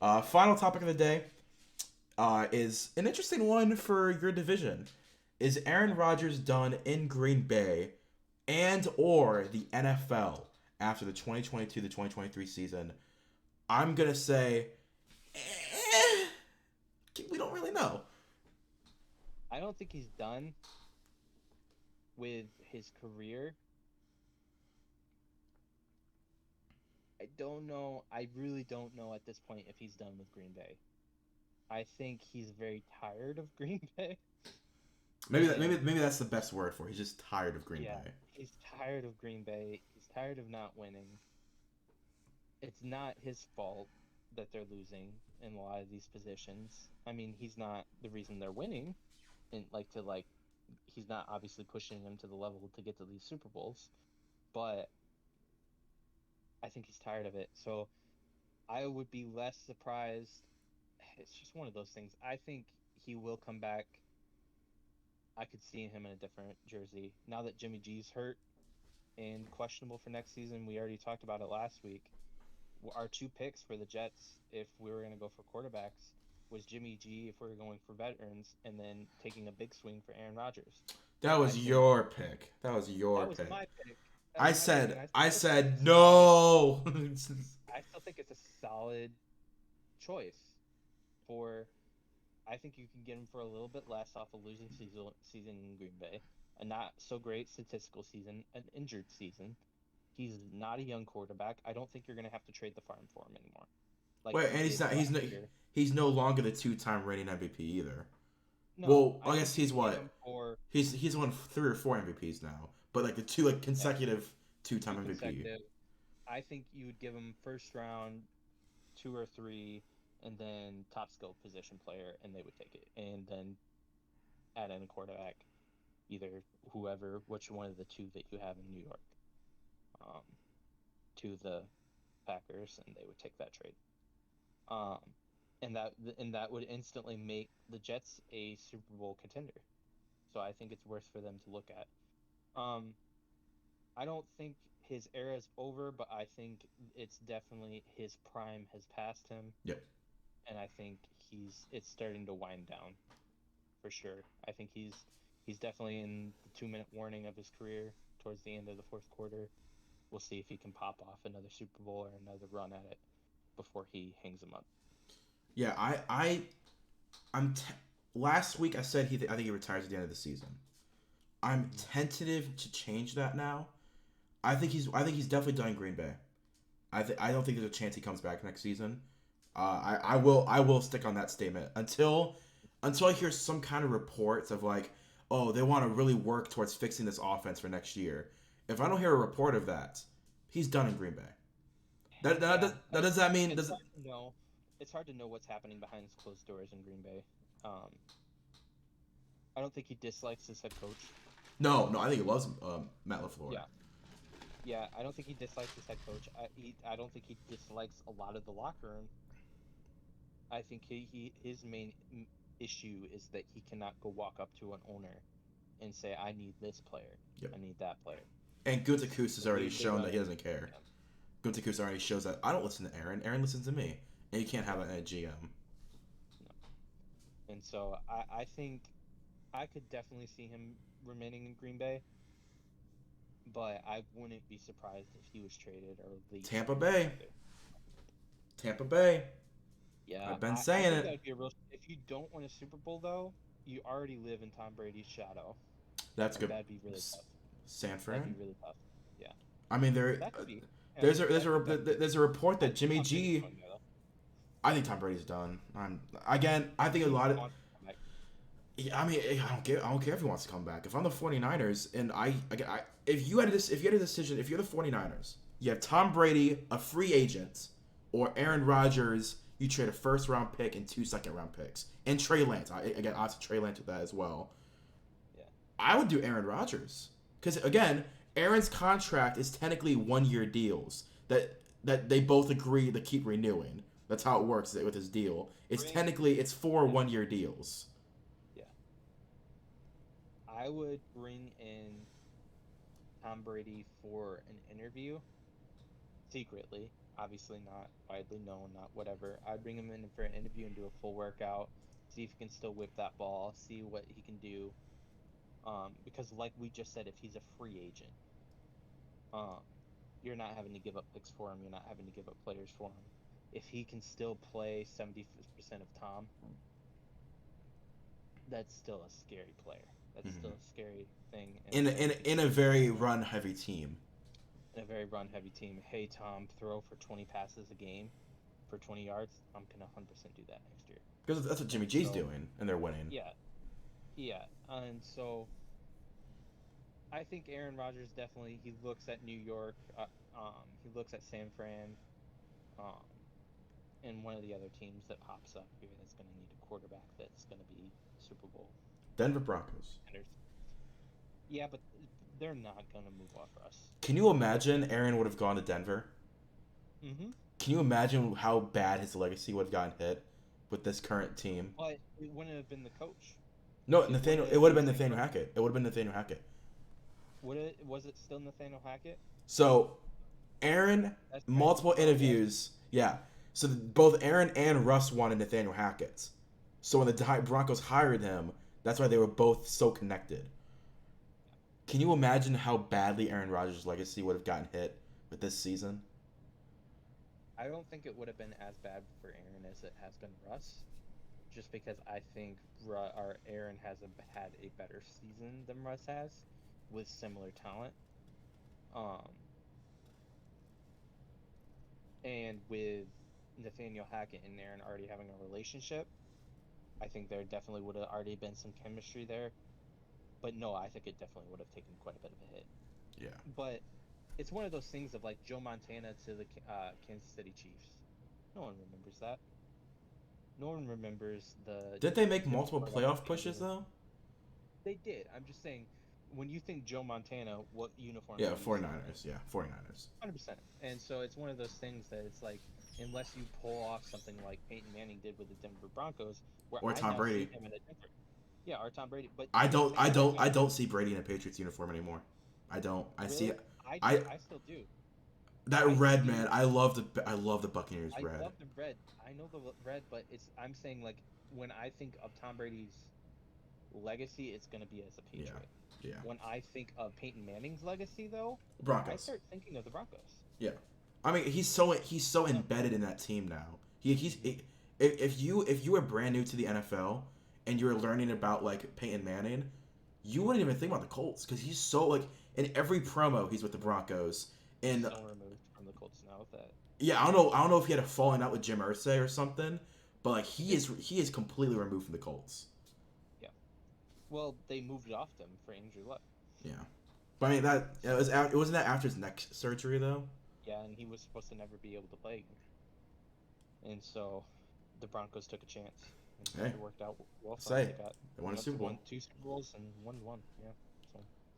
Final topic of the day is an interesting one for your division. Is Aaron Rodgers done in Green Bay and or the NFL after the 2022 to 2023 season? I'm gonna say eh, we don't really know. I don't think he's done with his career. I don't know. I really don't know at this point if he's done with Green Bay. I think he's very tired of Green Bay. Maybe And maybe that's the best word for it. He's just tired of Green yeah, Bay. he's tired of Green Bay. He's tired of not winning. It's not his fault that they're losing in a lot of these positions. I mean, he's not the reason they're winning, and he's not obviously pushing them to the level to get to these Super Bowls, but I think he's tired of it. So I would be less surprised. It's just one of those things. I think he will come back. I could see him in a different jersey. Now that Jimmy G's hurt and questionable for next season, we already talked about it last week. Our two picks for the Jets, if we were going to go for quarterbacks, was Jimmy G if we were going for veterans, and then taking a big swing for Aaron Rodgers. That I was think your pick. That was your that was pick. my pick. That was I my pick, and said I I still think said it's a solid. no. I still think it's a solid choice for. I think you can get him for a little bit less off a losing season in Green Bay, a not so great statistical season, an injured season. He's not a young quarterback. I don't think you're going to have to trade the farm for him anymore, like Wait, you and he's did not. last year. He's no longer the two-time reigning MVP either. No, Well, I I think guess you he's can get what? him for He's won 3 or 4 MVPs now, but like the two like yeah, consecutive two-time two MVP. consecutive. I think you would give him first round, two or three, and then top skill position player, and they would take it, and then add in a quarterback, either whoever, which one of the two that you have in New York, um, to the Packers, and they would take that trade. Um, and that would instantly make the Jets a Super Bowl contender. So I think it's worth for them to look at. Um, I don't think his era is over, but I think it's definitely his prime has passed him, Yep. and I think it's starting to wind down for sure. I think he's definitely in the 2 minute warning of his career towards the end of the fourth quarter. We'll see if he can pop off another Super Bowl or another run at it before he hangs him up. Yeah. I'm. Last week I said I think he retires at the end of the season. I'm Mm-hmm. tentative to change that now. I think he's definitely done in Green Bay. I don't think there's a chance he comes back next season. I will stick on that statement until I hear some kind of reports of like, oh, they want to really work towards fixing this offense for next year. If I don't hear a report of that, he's done in Green Bay. Yeah, Does that mean it's does hard to know. It's hard to know what's happening behind closed doors in Green Bay. Um, I don't think he dislikes his head coach. no, I think he loves Matt Lafleur. Yeah, yeah, I don't think he dislikes his head coach. I don't think he dislikes a lot of the locker room. I think his main issue is that he cannot go walk up to an owner and say, "I need this player, Yep. I need that player." And It's Guntakus has already they shown run that he doesn't everything through care. him. Guntakus already shows that I don't listen to Aaron. Aaron listens to me, and you can't have Yeah, that in a GM. no. And so I think I could definitely see him remaining in Green Bay, but I wouldn't be surprised if he was traded or leased Tampa one way or Bay, another. Tampa Bay. Yeah, I've been I saying think that it. would be a real. If you don't win a Super Bowl, though, you already live in Tom Brady's shadow. That's Like good. that'd be really tough. San That'd Fran. be really tough. Yeah, I mean, that could be. Yeah, that could be. there's a report I that don't think Jimmy Tom Brady's G. going there though. I think Tom Brady's done. I I think a think lot he of. wants to come back. Yeah, I mean, I don't care if he wants to come back. If I'm the 49ers and if you had this, if you had a decision, if you're the 49ers, you have Tom Brady, a free agent, or Aaron Rodgers, you trade a first round pick and 2 second round picks, and Trey Lance. Again, obviously Trey Lance with that as well. Yeah, I would do Aaron Rodgers because again, Aaron's contract is technically 1 year deals that they both agree to keep renewing. That's how it works with his deal. bring. It's four Yeah, 1 year deals. yeah. I would bring in Tom Brady for an interview secretly. Obviously not widely known, not whatever. I'd bring him in for an interview and do a full workout, see if he can still whip that ball, see what he can do. Because like we just said, if he's a free agent, um, you're not having to give up picks for him. You're not having to give up players for him. If he can still play 70% of Tom, that's still a scary player. That's still a scary thing, and In a, in something a, you in a can very count on. run heavy team. In a very run heavy team, hey Tom, throw for 20 passes a game for 20 yards. I'm gonna 100% do that next year. Because that's what Jimmy And G's so, doing, and they're winning. yeah, yeah. And so I think Aaron Rodgers definitely he looks at New York, he looks at San Fran, um, and one of the other teams that pops up here that's going to need a quarterback that's going to be Super Bowl Denver Broncos. contenders. Yeah, but they're not going to move off Russ. Can you imagine Aaron would have gone to Denver? Mm-hmm. Can you imagine how bad his legacy would have gotten hit with this current team? But it wouldn't have been the coach. No, It Nathaniel. wouldn't It have would been have the been same Nathaniel coach. Hackett. It would have been Nathaniel Hackett. Was it still Nathaniel Hackett? So, Aaron, That's right. multiple Oh yes. interviews. Yeah. So both Aaron and Russ wanted Nathaniel Hackett. So when the Broncos hired him, that's why they were both so connected. Can you imagine how badly Aaron Rodgers' legacy would have gotten hit with this season? I don't think it would have been as bad for Aaron as it has been Russ, just because I think our Aaron has had a better season than Russ has, with similar talent. Um, and with Nathaniel Hackett and Aaron already having a relationship, I think there definitely would have already been some chemistry there. But no, I think it definitely would have taken quite a bit of a hit. Yeah. But it's one of those things of like Joe Montana to the Kansas City Chiefs. No one remembers that. No one remembers the Did they make Jim multiple Harbaugh playoff pushes changing. though? They did. I'm just saying, when you think Joe Montana, what uniform Yeah, do you see him in? 49ers. Yeah, 49ers. 100%. And so it's one of those things that it's like, unless you pull off something like Peyton Manning did with the Denver Broncos, where Or I Tom now see Brady. him in a different, yeah, or Tom Brady. But I I'm don't saying I right don't I now, don't see Brady in a Patriots uniform anymore. I don't. I see really, I do. I I still do. that I red see. man. I love the Buccaneers I red. love the red. I know the red, but it's. I'm saying like when I think of Tom Brady's legacy, it's going to be as a Yeah. Patriot. Yeah. When I think of Peyton Manning's legacy, though, I Broncos. start thinking of the Broncos. Yeah. I mean, he's so Yeah. embedded in that team now. If you were brand new to the NFL and you were learning about like Peyton Manning, you wouldn't even think about the Colts because he's so like in every promo he's with the Broncos. He's And so removed from the Colts now with that. yeah, I don't know if he had a falling out with Jim Irsay or something, but like he Yeah. is completely removed from the Colts. Yeah. Well, they moved off them for Andrew Luck. Yeah, but I mean it wasn't that after his neck surgery though. Yeah, and he was supposed to never be able to play again. And so the Broncos took a chance, and Hey, it worked out well for them. say They got they won a went to Super won Bowl. 2 Super Bowls and won one. Yeah.